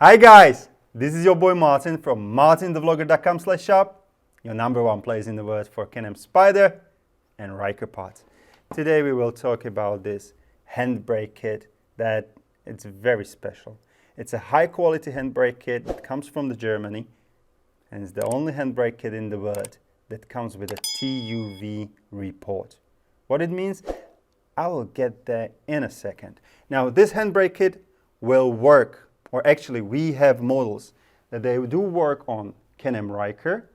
Hi guys, this is your boy Martin from MartinTheVlogger.com/shop, your #1 place in the world for Can-Am Spyder and Ryker parts. Today we will talk about this handbrake kit that it's very special. It's a high quality handbrake kit that comes from Germany, and it's the only handbrake kit in the world that comes with a TUV report. What it means, I will get there in a second. Now this handbrake kit will work, or actually we have models that they do work on Can-Am Ryker,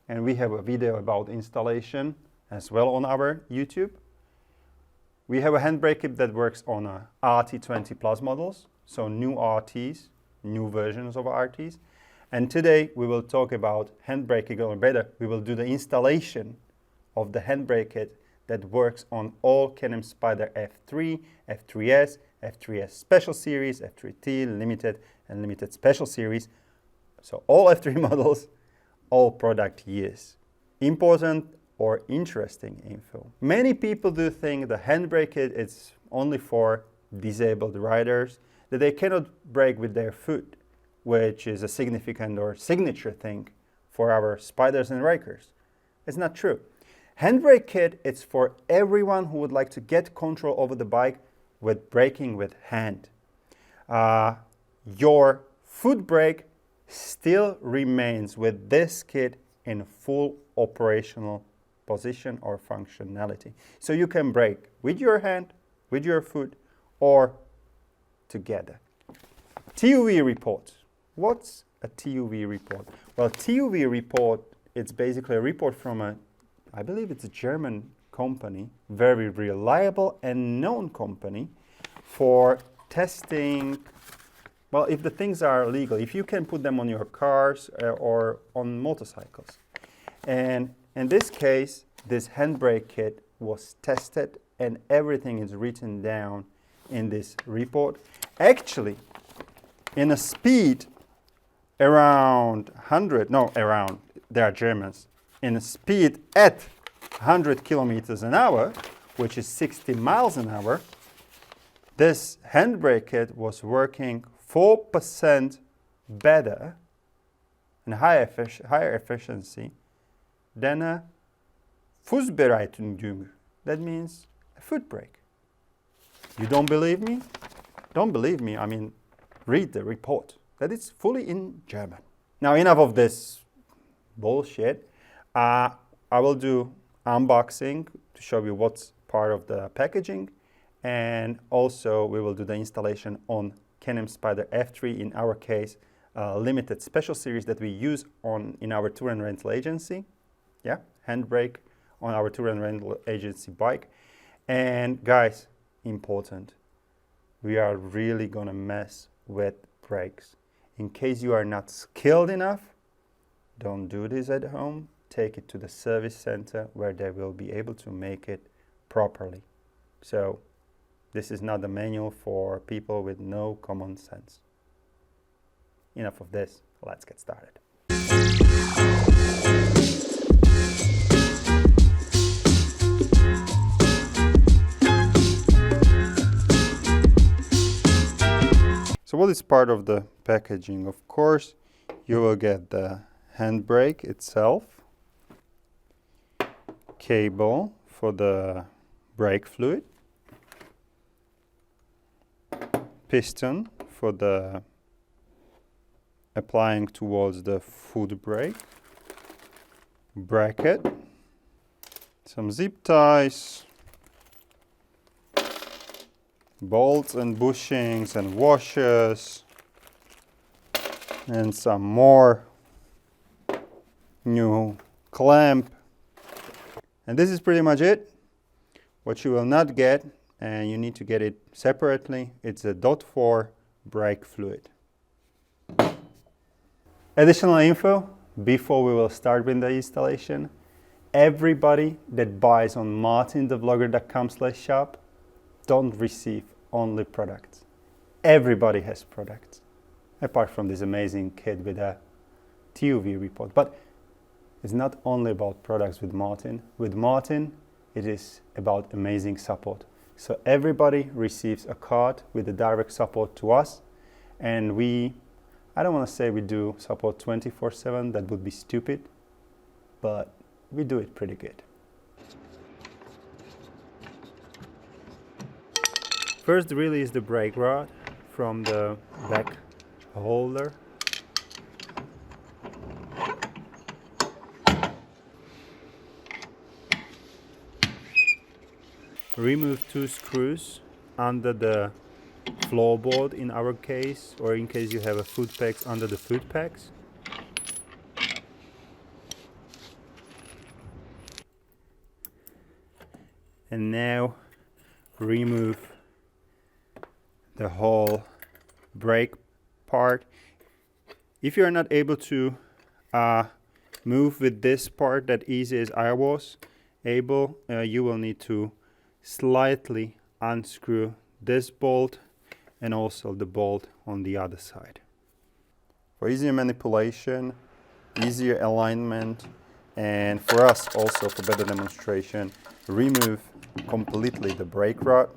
and we have a video about installation as well on our YouTube. We have a handbrake kit that works on a RT20 Plus models, so new RTs, new versions of RTs. And today we will talk about handbrake kit, or better, we will do the installation of the handbrake kit that works on all Can-Am Spyder F3, F3s, F3s Special Series, F3T, Limited, and Limited Special Series. So all F3 models, all product years. Important or interesting info. Many people do think the handbrake kit is only for disabled riders, that they cannot brake with their foot, which is a significant or signature thing for our Spyders and Rykers. It's not true. Handbrake kit is for everyone who would like to get control over the bike with braking with hand. Your foot brake still remains with this kit in full operational position or functionality. So you can brake with your hand, with your foot, or together. TUV report. What's a TUV report? Well, TUV report, it's basically a report from I believe it's a German company, very reliable and known company for testing, well, if the things are legal, if you can put them on your cars or on motorcycles. And in this case, this handbrake kit was tested and everything is written down in this report. Actually, in a speed around 100, no, around, they are Germans, in a speed at 100 kilometers an hour, which is 60 miles an hour, this handbrake kit was working 4% better and higher efficiency than a Fußbereitungsdünger. That means a foot brake. You don't believe me? Don't believe me, I mean, read the report. That is fully in German. Now enough of this bullshit. I will do unboxing to show you what's part of the packaging, and also we will do the installation on Can-Am Spyder F3, in our case, limited special series that we use in our tour and rental agency. Yeah, handbrake on our tour and rental agency bike. And guys, important, we are really gonna mess with brakes. In case you are not skilled enough, don't do this at home. Take it to the service center where they will be able to make it properly. So this is not a manual for people with no common sense. Enough of this, let's get started. So what is part of the packaging? Of course, you will get the handbrake itself, cable for the brake fluid, piston for the applying towards the foot brake, bracket, some zip ties, bolts and bushings and washers, and some more new clamp. And this is pretty much it. What you will not get, and you need to get it separately, it's a .4 brake fluid. Additional info before we will start with the installation. Everybody that buys on MartinTheVlogger.com/shop don't receive only products. Everybody has products, apart from this amazing kit with a TUV report. But it's not only about products with Martin. With Martin, it is about amazing support. So everybody receives a card with a direct support to us, and we I don't want to say we do support 24/7, that would be stupid, but we do it pretty good. First release the brake rod from the back holder. Remove 2 screws under the floorboard in our case, or in case you have a foot pegs under the foot pegs. And now remove the whole brake part. If you're not able to move with this part that easy as I was able, you will need to slightly unscrew this bolt and also the bolt on the other side. For easier manipulation, easier alignment, and for us also for better demonstration, remove completely the brake rod.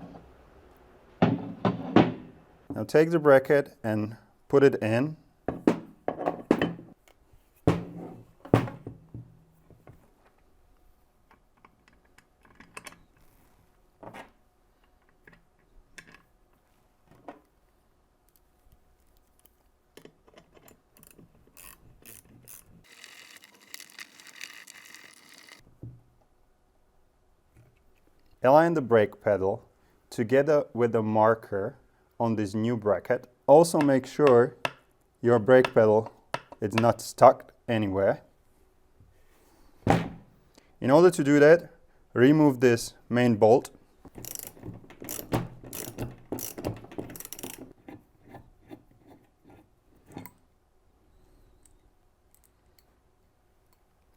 Now take the bracket and put it in. Align the brake pedal together with the marker on this new bracket. Also make sure your brake pedal is not stuck anywhere. In order to do that, remove this main bolt.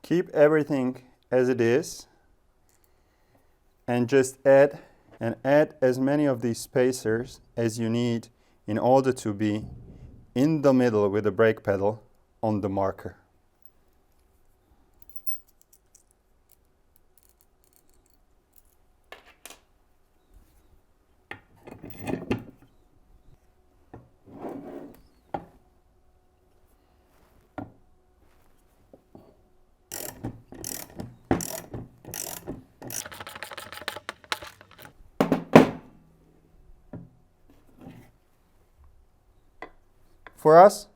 Keep everything as it is and just add as many of these spacers as you need in order to be in the middle with the brake pedal on the marker. For us,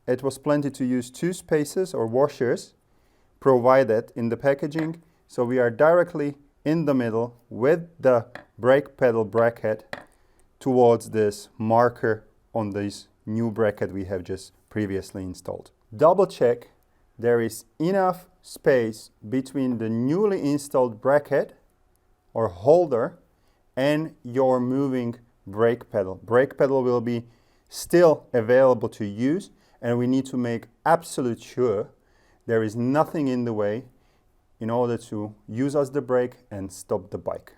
it was plenty to use 2 spacers or washers provided in the packaging, so we are directly in the middle with the brake pedal bracket towards this marker on this new bracket we have just previously installed. Double check there is enough space between the newly installed bracket or holder and your moving brake pedal. Brake pedal will be still available to use, and we need to make absolute sure there is nothing in the way in order to use as the brake and stop the bike.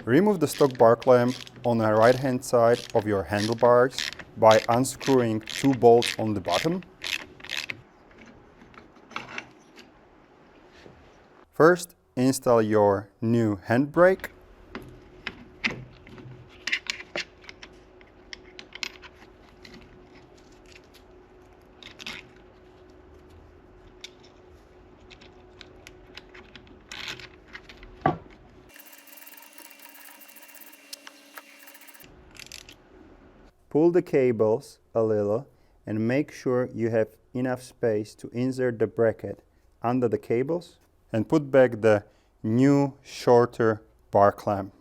Remove the stock bar clamp on the right hand side of your handlebars by unscrewing 2 bolts on the bottom. First, install your new handbrake. Pull the cables a little and make sure you have enough space to insert the bracket under the cables and put back the new shorter bar clamp.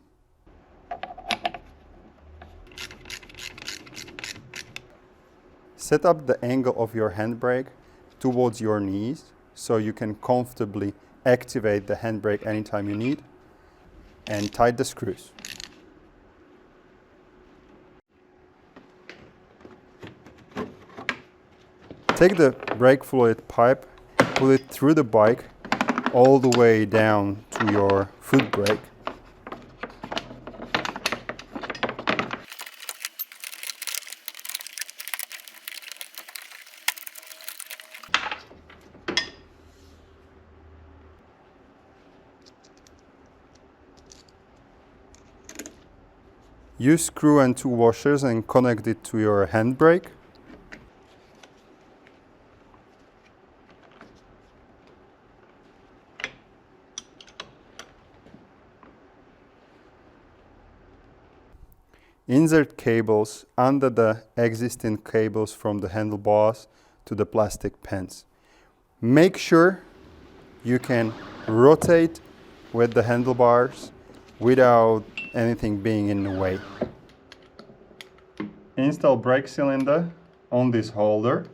Set up the angle of your handbrake towards your knees so you can comfortably activate the handbrake anytime you need, and tighten the screws. Take the brake fluid pipe, pull it through the bike all the way down to your foot brake. Use screw and 2 washers and connect it to your handbrake. insert cables under the existing cables from the handlebars to the plastic pins. Make sure you can rotate with the handlebars without anything being in the way. Install brake cylinder on this holder.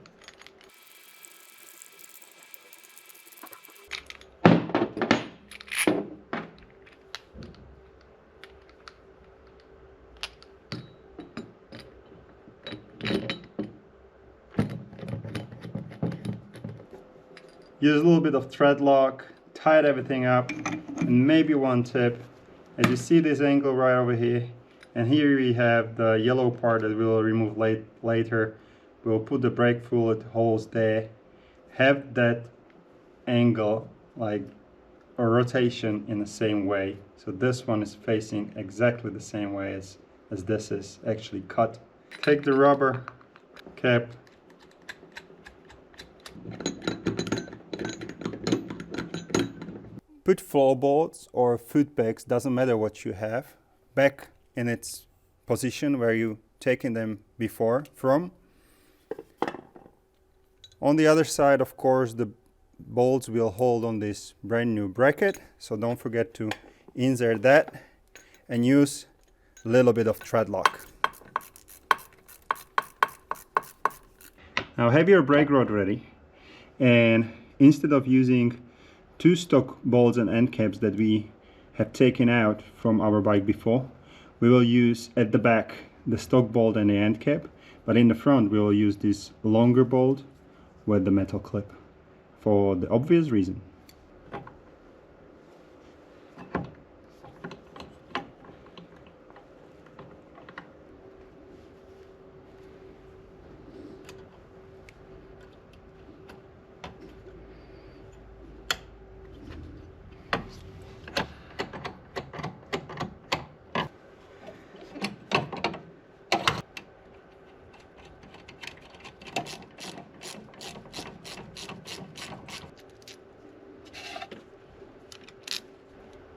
Use a little bit of thread lock, tight everything up, and maybe one tip. As you see this angle right over here, and here we have the yellow part that we'll remove later. We'll put the brake fluid holes there. Have that angle, like a rotation, in the same way. So this one is facing exactly the same way as this is actually cut. Take the rubber cap, put floorboards or foot pegs, doesn't matter what you have, back in its position where you taken them before from. On the other side, of course, the bolts will hold on this brand new bracket, so don't forget to insert that and use a little bit of thread lock. Now have your brake rod ready, and instead of using two stock bolts and end caps that we have taken out from our bike before, we will use at the back the stock bolt and the end cap, but in the front we will use this longer bolt with the metal clip for the obvious reason.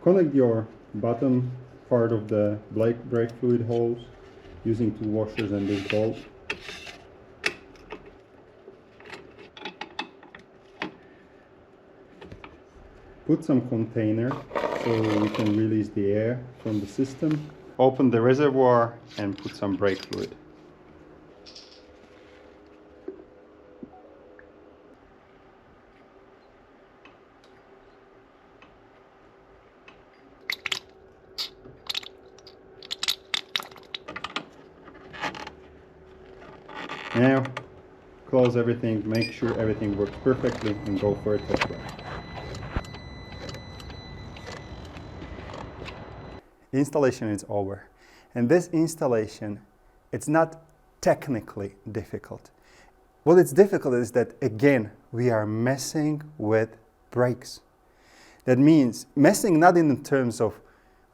Connect your bottom part of the brake fluid hose using two washers and this bolt. Put some container so we can release the air from the system. Open the reservoir and put some brake fluid. Now, close everything, make sure everything works perfectly, and go for a test ride. Installation is over. And this installation, it's not technically difficult. What is difficult is that, again, we are messing with brakes. That means messing not in terms of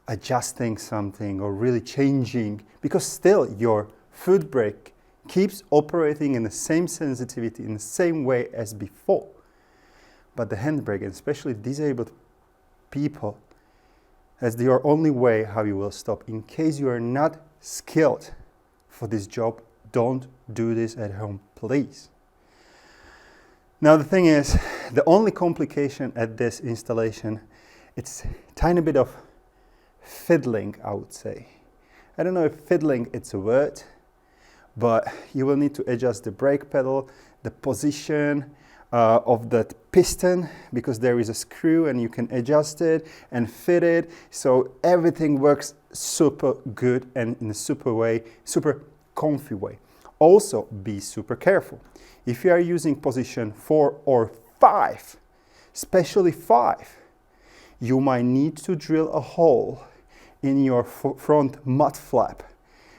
adjusting something or really changing, because still your foot brake keeps operating in the same sensitivity, in the same way as before. But the handbrake, and especially disabled people, that's your only way how you will stop. In case you are not skilled for this job, don't do this at home, please. Now the thing is, the only complication at this installation, it's a tiny bit of fiddling, I would say. I don't know if fiddling it's a word, but you will need to adjust the brake pedal, the position of that piston, because there is a screw and you can adjust it and fit it, so everything works super good and in a super comfy way. Also, be super careful. If you are using position 4 or 5, especially 5, you might need to drill a hole in your front mud flap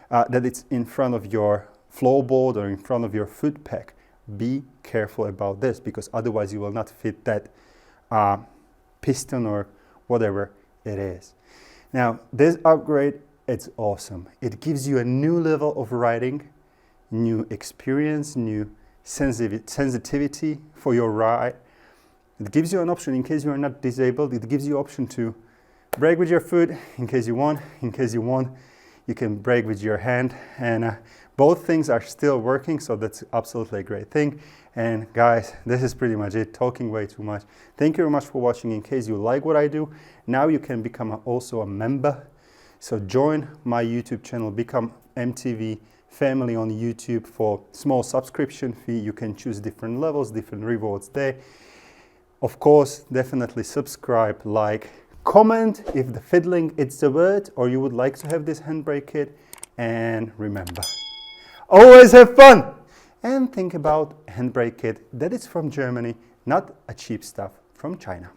that it's in front of your floorboard or in front of your foot peg. Be careful about this, because otherwise you will not fit that piston or whatever it is. Now this upgrade, it's awesome. It gives you a new level of riding, new experience, new sensitivity for your ride. It gives you an option in case you are not disabled. It gives you option to brake with your foot in case you want. In case you want, You can brake with your hand, and both things are still working, so that's absolutely a great thing. And guys, this is pretty much it, talking way too much. Thank you very much for watching. In case you like what I do, now you can become also a member. So join my YouTube channel, become MTV family on YouTube for small subscription fee. You can choose different levels, different rewards there. Of course, definitely subscribe, like, comment if the fiddling is the word or you would like to have this handbrake kit. And remember, always have fun! And think about handbrake kit that is from Germany, not a cheap stuff from China.